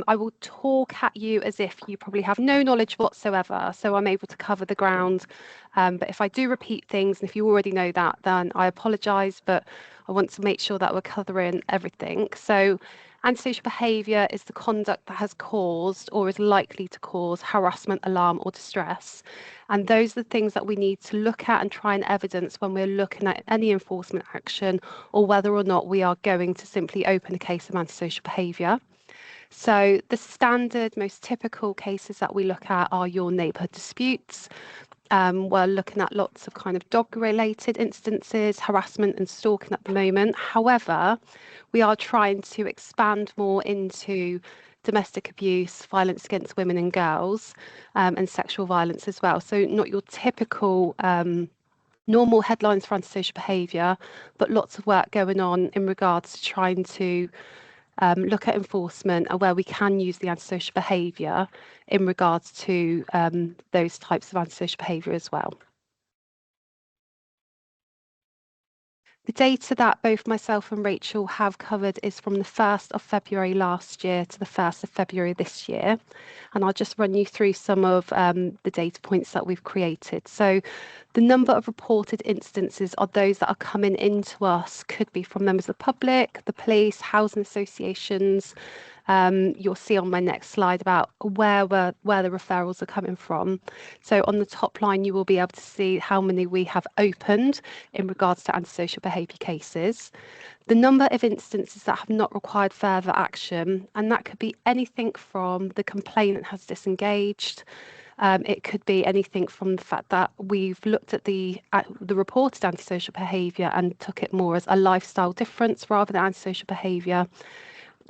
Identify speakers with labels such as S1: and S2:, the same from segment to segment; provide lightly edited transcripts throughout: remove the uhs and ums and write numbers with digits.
S1: I will talk at you as if you probably have no knowledge whatsoever, so I'm able to cover the ground. But if I do repeat things, and if you already know that, then I apologise, but I want to make sure that we're covering everything. So antisocial behaviour is the conduct that has caused or is likely to cause harassment, alarm or distress. And those are the things that we need to look at and try and evidence when we're looking at any enforcement action, or whether or not we are going to simply open a case of antisocial behaviour. So the standard, most typical cases that we look at are your neighbourhood disputes. We're looking at lots of kind of dog-related instances, harassment and stalking at the moment. However, we are trying to expand more into domestic abuse, violence against women and girls, and sexual violence as well. So not your typical normal headlines for antisocial behaviour, but lots of work going on in regards to trying to look at enforcement and where we can use the antisocial behaviour in regards to those types of antisocial behaviour as well. The data that both myself and Rachel have covered is from the 1st of February last year to the 1st of February this year. And I'll just run you through some of the data points that we've created. So the number of reported instances are those that are coming into us, could be from members of the public, the police, housing associations. You'll see on my next slide about where the referrals are coming from. So on the top line, you will be able to see how many we have opened in regards to antisocial behaviour cases. The number of instances that have not required further action, and that could be anything from the complainant has disengaged. It could be anything from the fact that we've looked at the reported antisocial behaviour and took it more as a lifestyle difference rather than antisocial behaviour.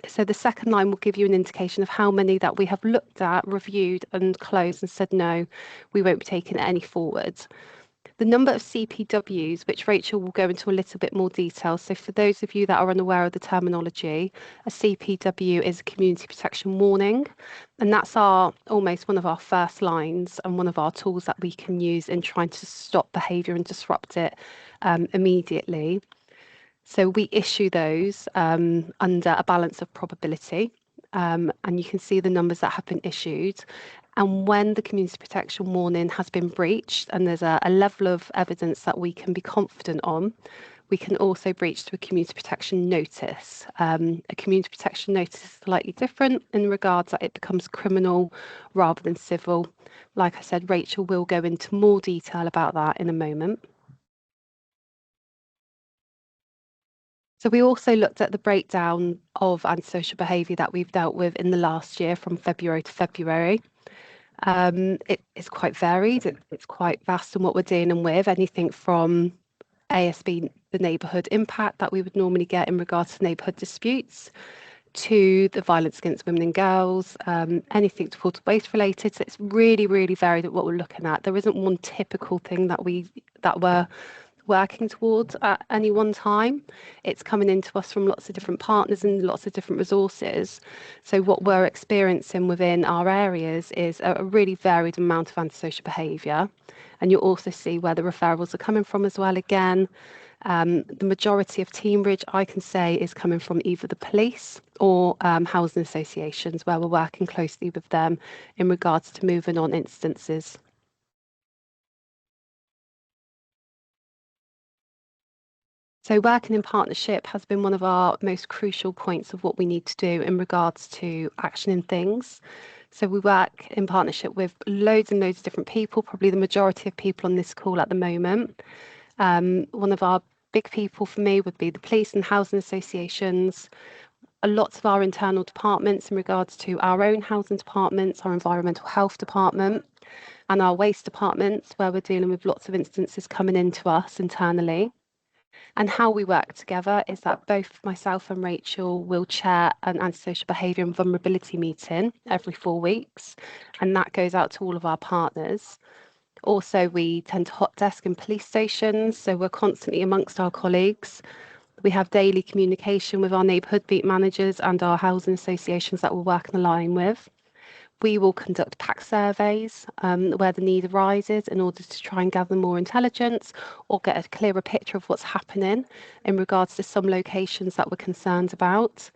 S1: So the second line will give you an indication of how many that we have looked at, reviewed and closed and said, no, we won't be taking any forward. The number of CPWs, which Rachel will go into a little bit more detail. So for those of you that are unaware of the terminology, a CPW is a community protection warning. And that's almost one of our first lines and one of our tools that we can use in trying to stop behaviour and disrupt it immediately. So we issue those under a balance of probability, and you can see the numbers that have been issued. And when the community protection warning has been breached and there's a level of evidence that we can be confident on, we can also breach to a community protection notice. A community protection notice is slightly different in regards that it becomes criminal rather than civil. Like I said, Rachel will go into more detail about that in a moment. So we also looked at the breakdown of antisocial behaviour that we've dealt with in the last year from February to February. It's quite varied, it's quite vast in what we're dealing with, anything from ASB, the neighbourhood impact that we would normally get in regards to neighbourhood disputes, to the violence against women and girls, anything to water waste related. So it's really, really varied at what we're looking at. There isn't one typical thing that we're working towards at any one time. It's coming into us from lots of different partners and lots of different resources. So what we're experiencing within our areas is a really varied amount of antisocial behaviour. And you'll also see where the referrals are coming from as well. Again, the majority of Teambridge, I can say, is coming from either the police or housing associations, where we're working closely with them in regards to moving on instances. So working in partnership has been one of our most crucial points of what we need to do in regards to actioning things. So we work in partnership with loads and loads of different people, probably the majority of people on this call at the moment. One of our big people for me would be the police and housing associations. Lots of our internal departments in regards to our own housing departments, our environmental health department, and our waste departments, where we're dealing with lots of instances coming into us internally. And how we work together is that both myself and Rachel will chair an antisocial behaviour and vulnerability meeting every 4 weeks, and that goes out to all of our partners. Also, we tend to hot desk in police stations, so we're constantly amongst our colleagues. We have daily communication with our neighbourhood beat managers and our housing associations that we're working the line with. We will conduct PAC surveys where the need arises in order to try and gather more intelligence or get a clearer picture of what's happening in regards to some locations that we're concerned about.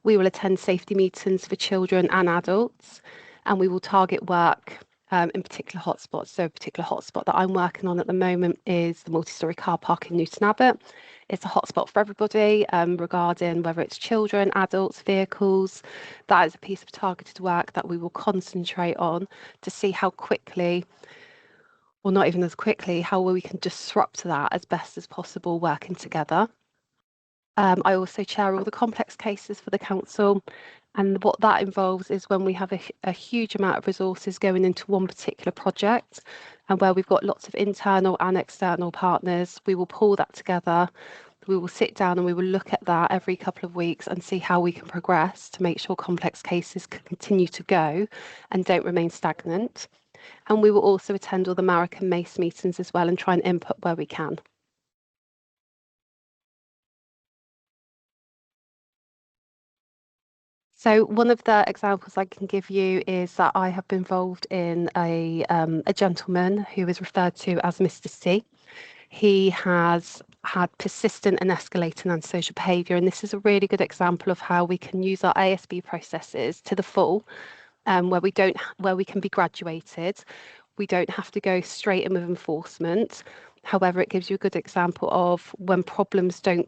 S1: We will attend safety meetings for children and adults, and we will target work in particular hotspots. So a particular hotspot that I'm working on at the moment is the multi-storey car park in Newton Abbot. It's a hotspot for everybody regarding whether it's children, adults, vehicles. That is a piece of targeted work that we will concentrate on to see how quickly, or not even as quickly, how we can disrupt that as best as possible working together. I also chair all the complex cases for the council, and what that involves is when we have a huge amount of resources going into one particular project, and where we've got lots of internal and external partners, we will pull that together. We will sit down and we will look at that every couple of weeks and see how we can progress to make sure complex cases can continue to go and don't remain stagnant. And we will also attend all the Marek and Mace meetings as well and try and input where we can. So one of the examples I can give you is that I have been involved in a gentleman who is referred to as Mr. C. He has had persistent and escalating antisocial behaviour, and this is a really good example of how we can use our ASB processes to the full, where we can be graduated. We don't have to go straight in with enforcement. However, it gives you a good example of when problems don't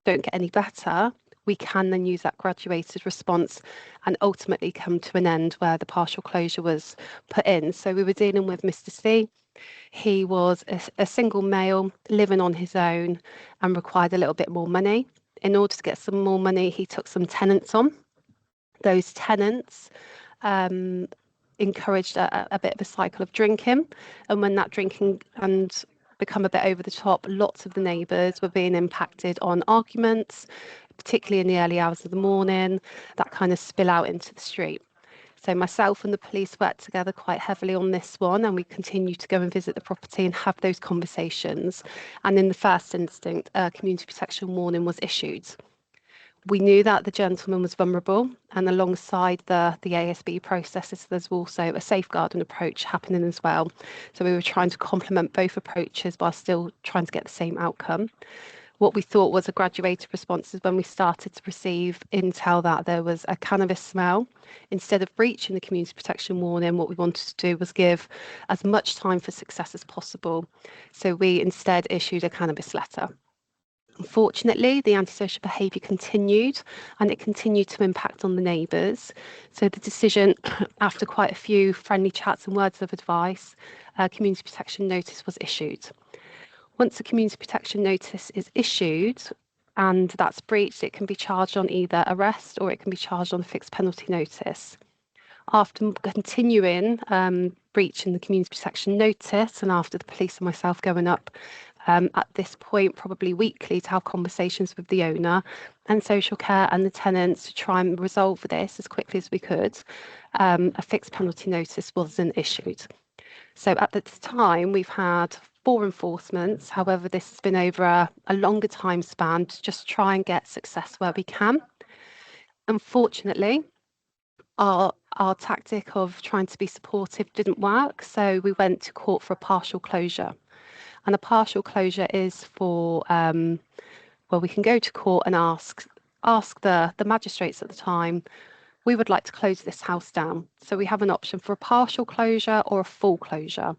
S1: get any better, we can then use that graduated response and ultimately come to an end where the partial closure was put in. So we were dealing with Mr. C. He was a single male living on his own and required a little bit more money. In order to get some more money, he took some tenants on. Those tenants encouraged a bit of a cycle of drinking, and when that drinking and become a bit over the top, lots of the neighbours were being impacted on arguments, particularly in the early hours of the morning, that kind of spill out into the street. So myself and the police worked together quite heavily on this one, and we continue to go and visit the property and have those conversations. And in the first instinct, a community protection warning was issued. We knew that the gentleman was vulnerable, and alongside the ASB processes, there's also a safeguarding approach happening as well. So we were trying to complement both approaches while still trying to get the same outcome. What we thought was a graduated response is when we started to receive intel that there was a cannabis smell. Instead of breaching the community protection warning, what we wanted to do was give as much time for success as possible. So we instead issued a cannabis letter. Unfortunately, the antisocial behaviour continued, and it continued to impact on the neighbours. So the decision, after quite a few friendly chats and words of advice, a community protection notice was issued. Once a community protection notice is issued and that's breached, it can be charged on either arrest or it can be charged on a fixed penalty notice. After continuing breaching the community protection notice, and after the police and myself going up at this point, probably weekly, to have conversations with the owner and social care and the tenants to try and resolve this as quickly as we could, a fixed penalty notice wasn't issued. So at this time, we've had 4 enforcements. However, this has been over a longer time span to just try and get success where we can. Unfortunately, our tactic of trying to be supportive didn't work, so we went to court for a partial closure. And a partial closure is for where we can go to court and ask the magistrates at the time, we would like to close this house down. So we have an option for a partial closure or a full closure.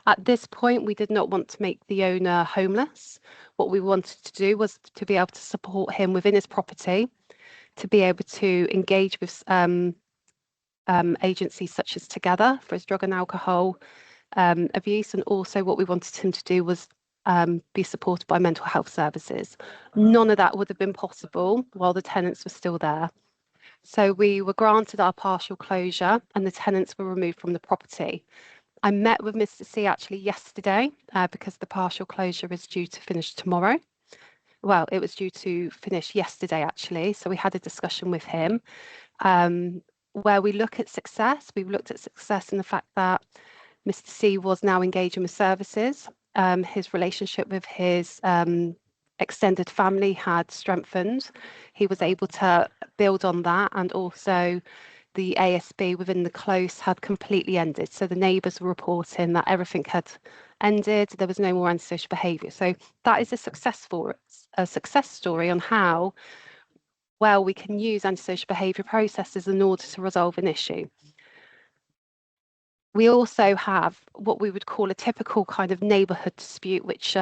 S1: At this point, we did not want to make the owner homeless. What we wanted to do was to be able to support him within his property, to be able to engage with agencies such as Together for his drug and alcohol abuse. And also what we wanted him to do was be supported by mental health services. None of that would have been possible while the tenants were still there. So we were granted our partial closure and the tenants were removed from the property. I met with Mr. C actually yesterday because the partial closure is due to finish tomorrow. Well, it was due to finish yesterday actually. So we had a discussion with him where we look at success. We've looked at success in the fact that Mr. C was now engaging with services. His relationship with his extended family had strengthened. He was able to build on that, and also the ASB within the close had completely ended. So the neighbours were reporting that everything had ended. There was no more antisocial behaviour. So that is a success story on how well we can use antisocial behaviour processes in order to resolve an issue. We also have what we would call a typical kind of neighbourhood dispute, which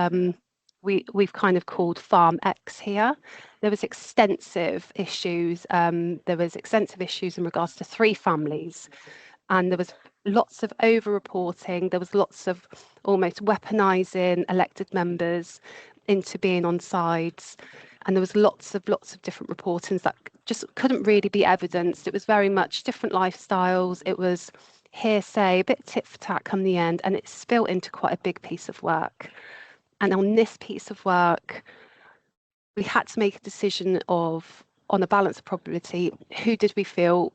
S1: we've kind of called Farm X here. There was extensive issues. There was extensive issues in regards to 3 families, and there was lots of over-reporting. There was lots of almost weaponising elected members into being on sides, and there was lots of different reportings that just couldn't really be evidenced. It was very much different lifestyles. It was hearsay, a bit tit for tat come the end, and it spilled into quite a big piece of work. And on this piece of work, we had to make a decision of, on a balance of probability, who did we feel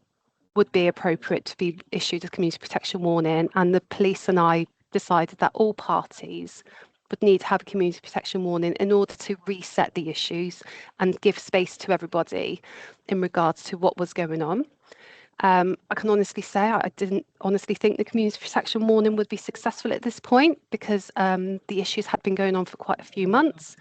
S1: would be appropriate to be issued a community protection warning. And the police and I decided that all parties would need to have a community protection warning in order to reset the issues and give space to everybody in regards to what was going on. I can honestly say I didn't honestly think the community protection warning would be successful at this point, because the issues had been going on for quite a few months.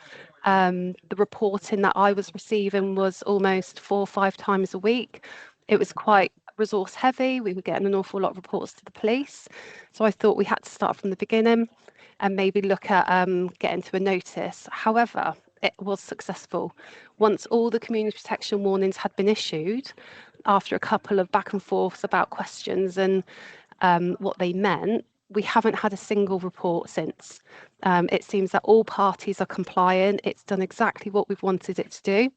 S1: The reporting that I was receiving was almost 4 or 5 times a week. It was quite resource heavy. We were getting an awful lot of reports to the police. So I thought we had to start from the beginning and maybe look at getting to a notice. However, it was successful. Once all the community protection warnings had been issued, after a couple of back and forths about questions and what they meant, we haven't had a single report since. It seems that all parties are compliant. It's done exactly what we've wanted it to do.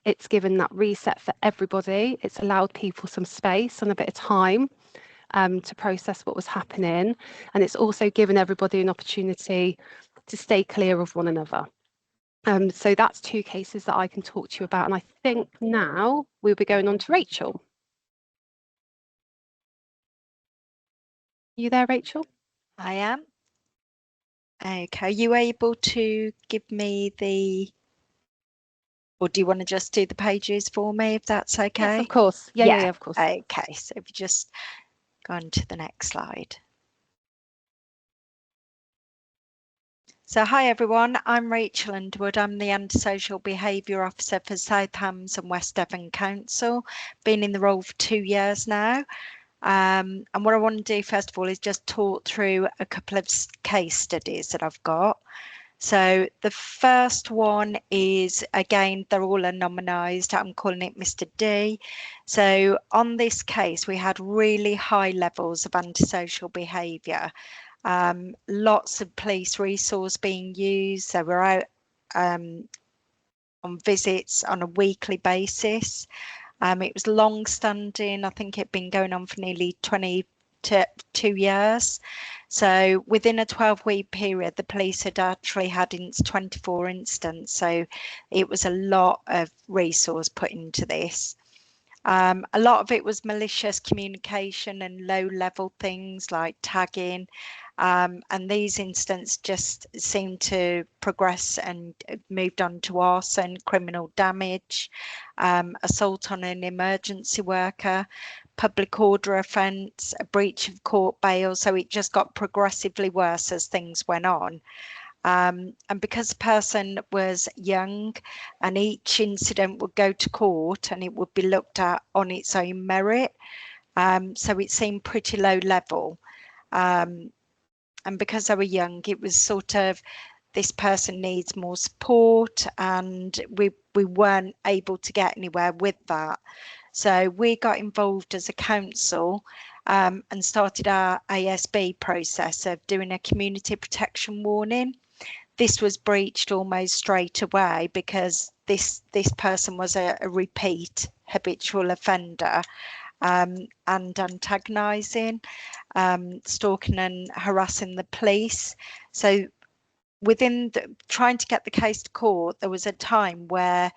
S1: It's given that reset for everybody. It's allowed people some space and a bit of time to process what was happening. And it's also given everybody an opportunity to stay clear of one another. So that's 2 cases that I can talk to you about. And I think now we'll be going on to Rachel. You there, Rachel?
S2: I am. Okay, are you able to give me or do you want to just do the pages for me, if that's okay?
S1: Yes, of course. Yeah, of course.
S2: Okay, so if you just go on to the next slide. So hi everyone, I'm Rachel Underwood. I'm the Antisocial Behaviour Officer for South Hams and West Devon Council. Been in the role for 2 years now. And what I want to do first of all is just talk through a couple of case studies that I've got. So the first one is, again, they're all anonymised. I'm calling it Mr. D. So on this case, we had really high levels of antisocial behaviour. Lots of police resource being used. They were out on visits on a weekly basis. It was long standing. I think it'd been going on for nearly 22 years. So within a 12-week period, the police had actually had 24 incidents. So it was a lot of resource put into this. A lot of it was malicious communication and low-level things like tagging. And these incidents just seemed to progress and moved on to arson, criminal damage, assault on an emergency worker, public order offence, a breach of court bail. So it just got progressively worse as things went on. And because the person was young and each incident would go to court and it would be looked at on its own merit, so it seemed pretty low level. And because they were young, it was sort of, this person needs more support, and we weren't able to get anywhere with that. So we got involved as a council and started our ASB process of doing a community protection warning. This was breached almost straight away because this person was a repeat habitual offender, and antagonising, stalking and harassing the police. So within trying to get the case to court, there was a time where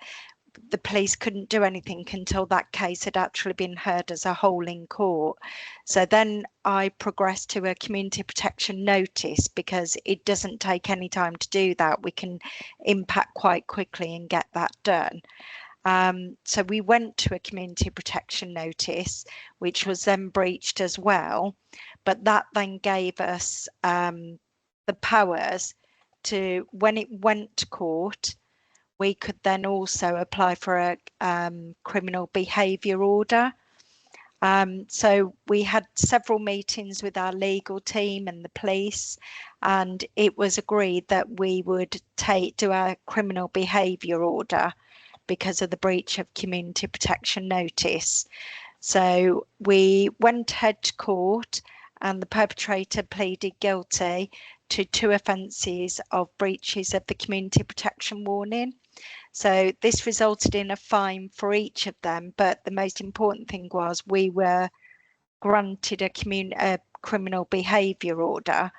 S2: the police couldn't do anything until that case had actually been heard as a whole in court. So then I progressed to a community protection notice, because it doesn't take any time to do that. We can impact quite quickly and get that done. So we went to a community protection notice, which was then breached as well. But that then gave us the powers to, when it went to court, we could then also apply for a criminal behaviour order. So we had several meetings with our legal team and the police, and it was agreed that we would do a criminal behaviour order because of the breach of community protection notice. So we went ahead to court, and the perpetrator pleaded guilty to 2 offences of breaches of the community protection warning. So this resulted in a fine for each of them, but the most important thing was we were granted a criminal behaviour order,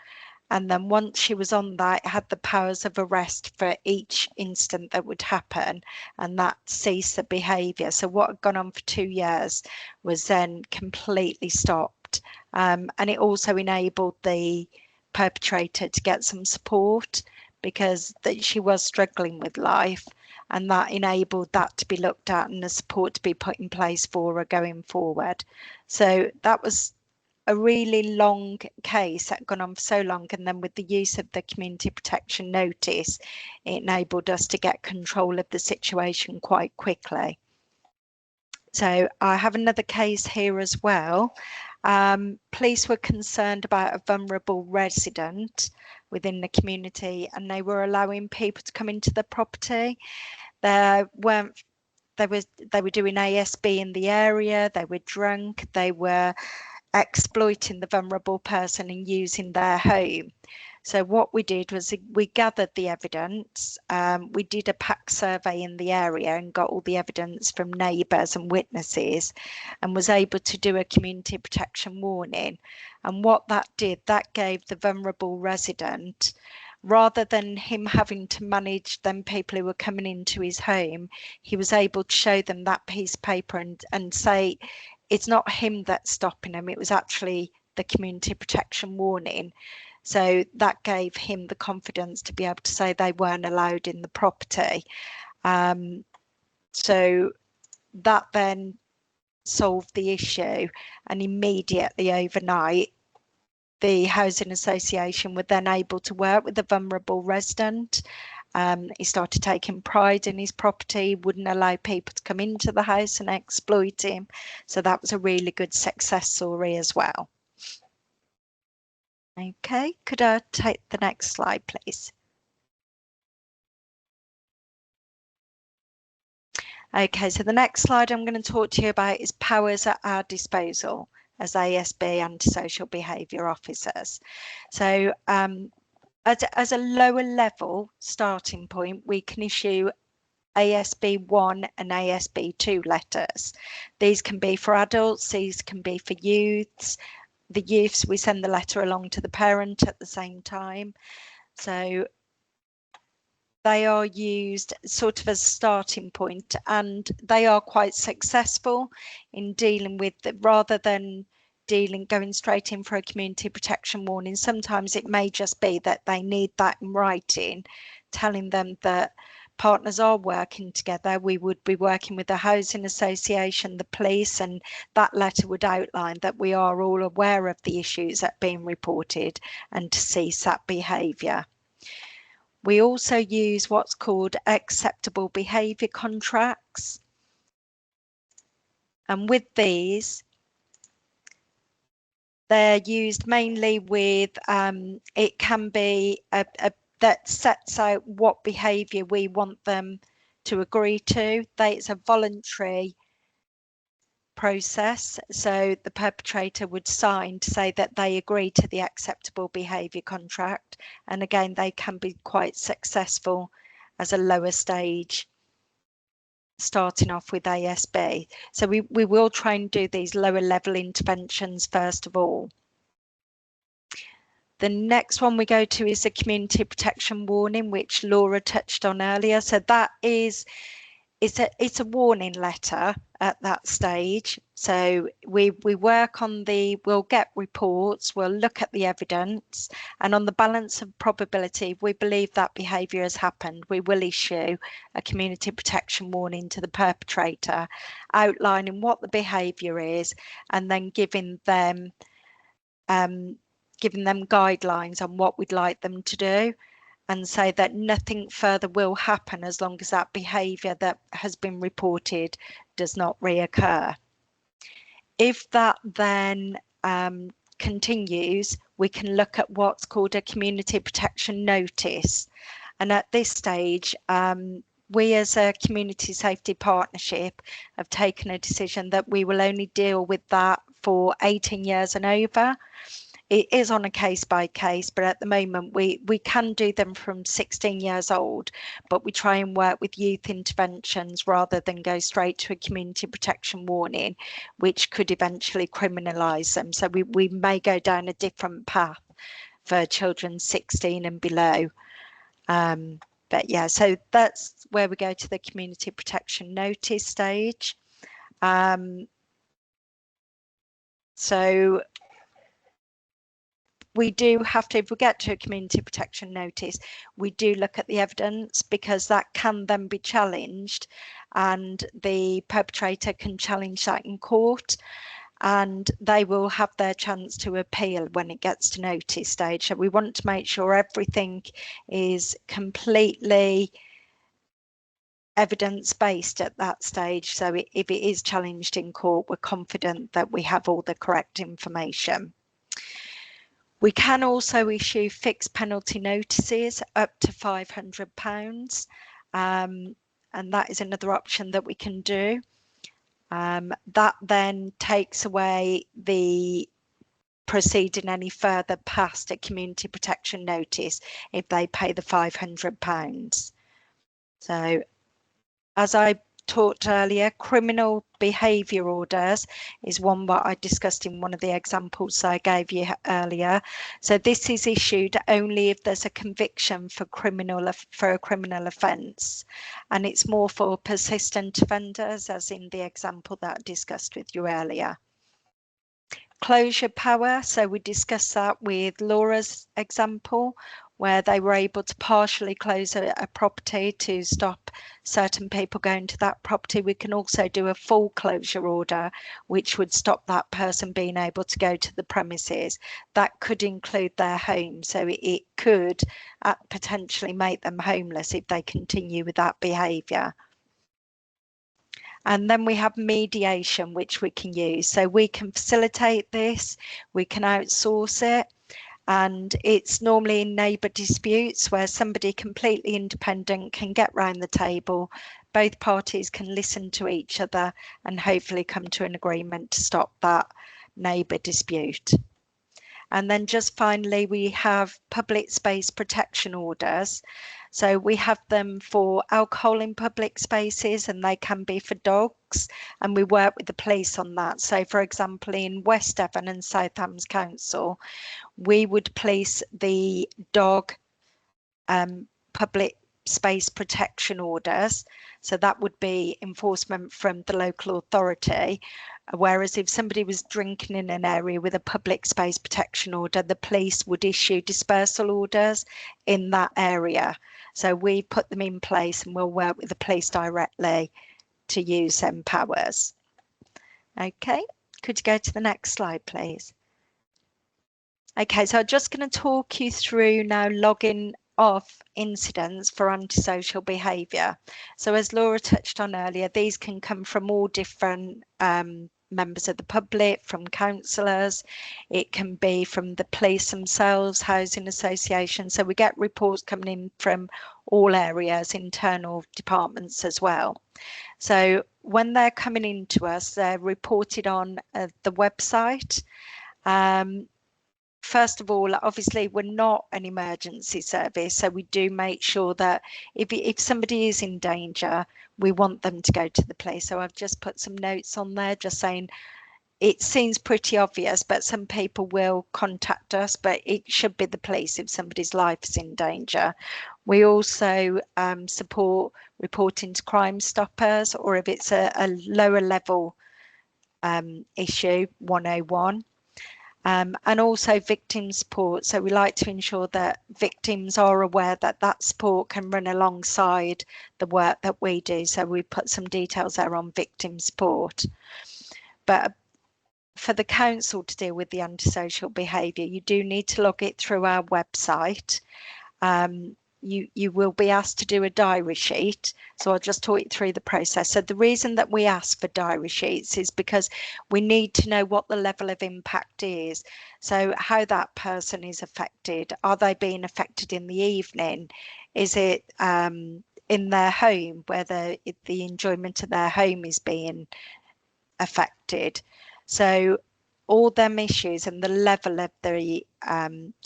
S2: and then once she was on that, it had the powers of arrest for each instant that would happen, and that ceased the behaviour. So what had gone on for 2 years was then completely stopped, and it also enabled the perpetrator to get some support because she was struggling with life, and that enabled that to be looked at and the support to be put in place for her going forward. So that was a really long case that had gone on for so long, and then with the use of the community protection notice, it enabled us to get control of the situation quite quickly. So I have another case here as well. Police were concerned about a vulnerable resident within the community, and they were allowing people to come into the property. They were doing ASB in the area, they were drunk, they were exploiting the vulnerable person and using their home. So what we did was we gathered the evidence. We did a PAC survey in the area and got all the evidence from neighbours and witnesses, and was able to do a community protection warning. And what that did, that gave the vulnerable resident, rather than him having to manage them people who were coming into his home, he was able to show them that piece of paper and say it's not him that's stopping him, it was actually the community protection warning. So that gave him the confidence to be able to say they weren't allowed in the property. So that then solved the issue, and immediately overnight the housing association were then able to work with the vulnerable resident. He started taking pride in his property, wouldn't allow people to come into the house and exploit him. So that was a really good success story as well. Okay, could I take the next slide, please? Okay, so the next slide I'm going to talk to you about is powers at our disposal as ASB antisocial behaviour officers. So as a lower level starting point, we can issue ASB 1 and ASB 2 letters. These can be for adults, these can be for youths. The youths, we send the letter along to the parent at the same time. So they are used sort of as a starting point, and they are quite successful in dealing with, rather than going straight in for a community protection warning. Sometimes it may just be that they need that in writing, telling them that partners are working together. We would be working with the housing association, the police, and that letter would outline that we are all aware of the issues that are being reported and to cease that behaviour. We also use what's called acceptable behaviour contracts. And with these, they're used mainly with, it can be that sets out what behaviour we want them to agree to. It's a voluntary process, so the perpetrator would sign to say that they agree to the acceptable behaviour contract, and again they can be quite successful as a lower stage starting off with ASB. So we will try and do these lower level interventions first of all. The next one we go to is the community protection warning, which Laura touched on earlier. So that is, it's a warning letter at that stage. So we work on we'll get reports, we'll look at the evidence, and on the balance of probability, if we believe that behaviour has happened, we will issue a community protection warning to the perpetrator, outlining what the behaviour is, and then giving them guidelines on what we'd like them to do. and say that nothing further will happen as long as that behaviour that has been reported does not reoccur. If that then continues, we can look at what's called a community protection notice. And at this stage, we as a community safety partnership have taken a decision that we will only deal with that for 18 years and over. It is on a case by case, but at the moment we can do them from 16 years old, but we try and work with youth interventions rather than go straight to a community protection warning, which could eventually criminalise them. So we may go down a different path for children 16 and below. But yeah, so that's where we go to the community protection notice stage. So we do have to, if we get to a community protection notice, we do look at the evidence, because that can then be challenged and the perpetrator can challenge that in court, and they will have their chance to appeal when it gets to notice stage. So we want to make sure everything is completely evidence-based at that stage. So if it is challenged in court, we're confident that we have all the correct information. We can also issue fixed penalty notices up to £500, and that is another option that we can do. That then takes away the proceeding any further past a community protection notice if they pay the £500. So, as I talked earlier, criminal behaviour orders is one that I discussed in one of the examples I gave you earlier. So this is issued only if there's a conviction for a criminal offence, and it's more for persistent offenders, as in the example that I discussed with you earlier. Closure power, so we discussed that with Laura's example, where they were able to partially close a property to stop certain people going to that property. We can also do a full closure order, which would stop that person being able to go to the premises. That could include their home, so it could potentially make them homeless if they continue with that behaviour. And then we have mediation, which we can use. So we can facilitate this, we can outsource it, and it's normally in neighbour disputes where somebody completely independent can get round the table, both parties can listen to each other and hopefully come to an agreement to stop that neighbour dispute. And then just finally, we have public space protection orders. So we have them for alcohol in public spaces, and they can be for dogs, and we work with the police on that. So for example, in West Devon and South Hams Council, we would police the dog public space protection orders. So that would be enforcement from the local authority. Whereas if somebody was drinking in an area with a public space protection order, the police would issue dispersal orders in that area. So we put them in place and we'll work with the police directly to use them powers. Okay, could you go to the next slide, please? Okay, so I'm just going to talk you through now logging of incidents for antisocial behaviour. So as Laura touched on earlier, these can come from all different members of the public, from councillors, it can be from the police themselves, housing associations. So we get reports coming in from all areas, internal departments as well. So when they're coming into us, they're reported on the website. First of all, obviously, we're not an emergency service, so we do make sure that if somebody is in danger, we want them to go to the police. So I've just put some notes on there just saying it seems pretty obvious, but some people will contact us, but it should be the police if somebody's life is in danger. We also support reporting to Crime Stoppers, or if it's a lower level issue, 101. And also victim support. So we like to ensure that victims are aware that that support can run alongside the work that we do. So we put some details there on victim support. But for the council to deal with the antisocial behaviour, you do need to log it through our website. you will be asked to do a diary sheet. So I'll just talk you through the process. So the reason that we ask for diary sheets is because we need to know what the level of impact is. So how that person is affected. Are they being affected in the evening? Is it in their home, where the enjoyment of their home is being affected? So all them issues and the level of the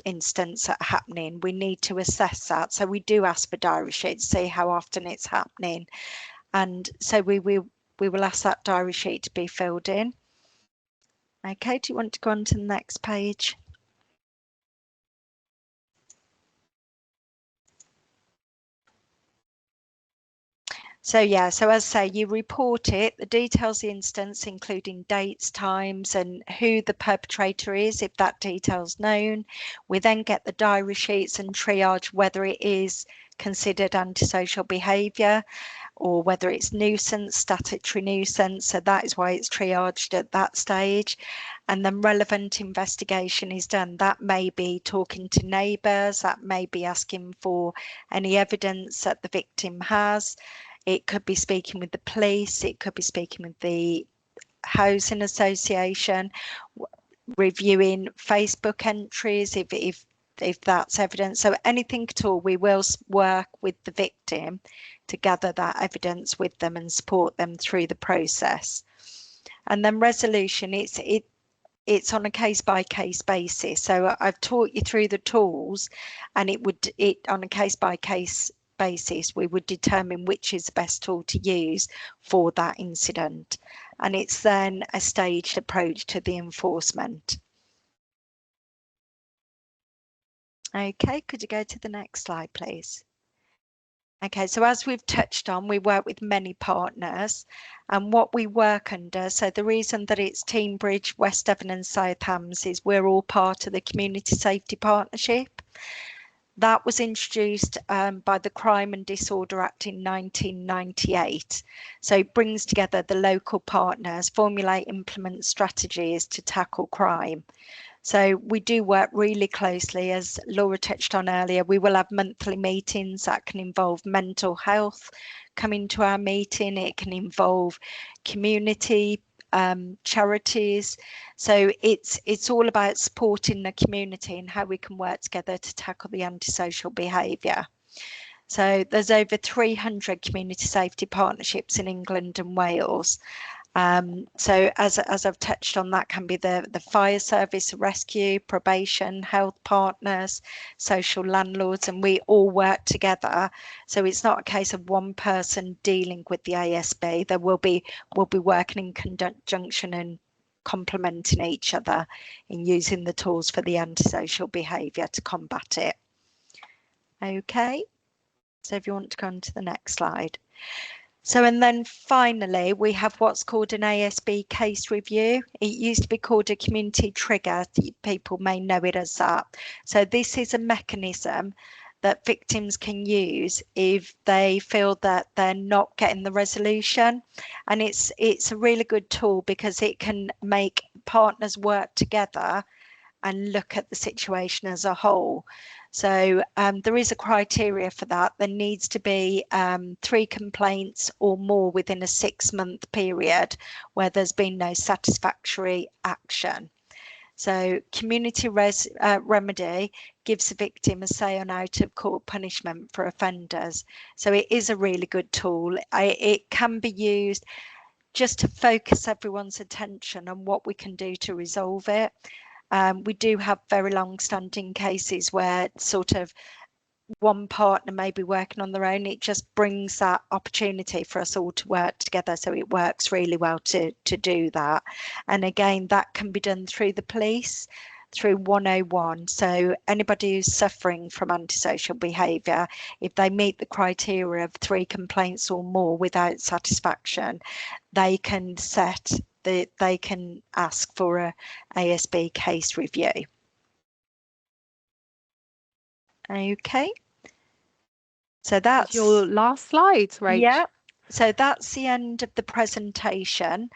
S2: instance that happening, we need to assess that. So we do ask for diary sheets, see how often it's happening, and so we will ask that diary sheet to be filled in. Okay, do you want to go on to the next page? So yeah, so as I say, you report it, the details of the instance, including dates, times, and who the perpetrator is, if that detail's known. We then get the diary sheets and triage whether it is considered antisocial behaviour or whether it's nuisance, statutory nuisance. So that is why it's triaged at that stage. And then relevant investigation is done. That may be talking to neighbours, that may be asking for any evidence that the victim has. It could be speaking with the police, it could be speaking with the housing association, reviewing Facebook entries if that's evidence. So anything at all, we will work with the victim to gather that evidence with them and support them through the process. And then resolution, it's on a case-by-case basis. So I've taught you through the tools, and it on a case-by-case basis, we would determine which is the best tool to use for that incident. And it's then a staged approach to the enforcement. Okay, could you go to the next slide, please? Okay, so as we've touched on, we work with many partners, and what we work under, so the reason that it's Teignbridge, West Devon and South Hams is we're all part of the Community Safety Partnership. That was introduced by the Crime and Disorder Act in 1998. So it brings together the local partners, formulate, implement strategies to tackle crime. So we do work really closely, as Laura touched on earlier. We will have monthly meetings that can involve mental health coming to our meeting. It can involve community charities. So it's all about supporting the community and how we can work together to tackle the antisocial behaviour. So there's over 300 community safety partnerships in England and Wales. So as I've touched on, that can be the fire service, rescue, probation, health partners, social landlords, and we all work together. So it's not a case of one person dealing with the ASB. We'll be working in conjunction and complementing each other in using the tools for the antisocial behaviour to combat it. Okay, so if you want to go on to the next slide. So, and then finally, we have what's called an ASB case review. It used to be called a community trigger. People may know it as that. So this is a mechanism that victims can use if they feel that they're not getting the resolution. And it's a really good tool because it can make partners work together and look at the situation as a whole. So there is a criteria for that. There needs to be 3 complaints or more within a 6-month period where there's been no satisfactory action. So community remedy gives the victim a say on out of court punishment for offenders. So it is a really good tool. It can be used just to focus everyone's attention on what we can do to resolve it. We do have very long-standing cases where sort of one partner may be working on their own. It just brings that opportunity for us all to work together. So it works really well to do that. And again, that can be done through the police, through 101. So anybody who's suffering from antisocial behaviour, if they meet the criteria of 3 complaints or more without satisfaction, they can ask for a ASB case review. Okay. So that's
S1: your last slide, Rach.
S2: Yeah. So that's the end of the presentation.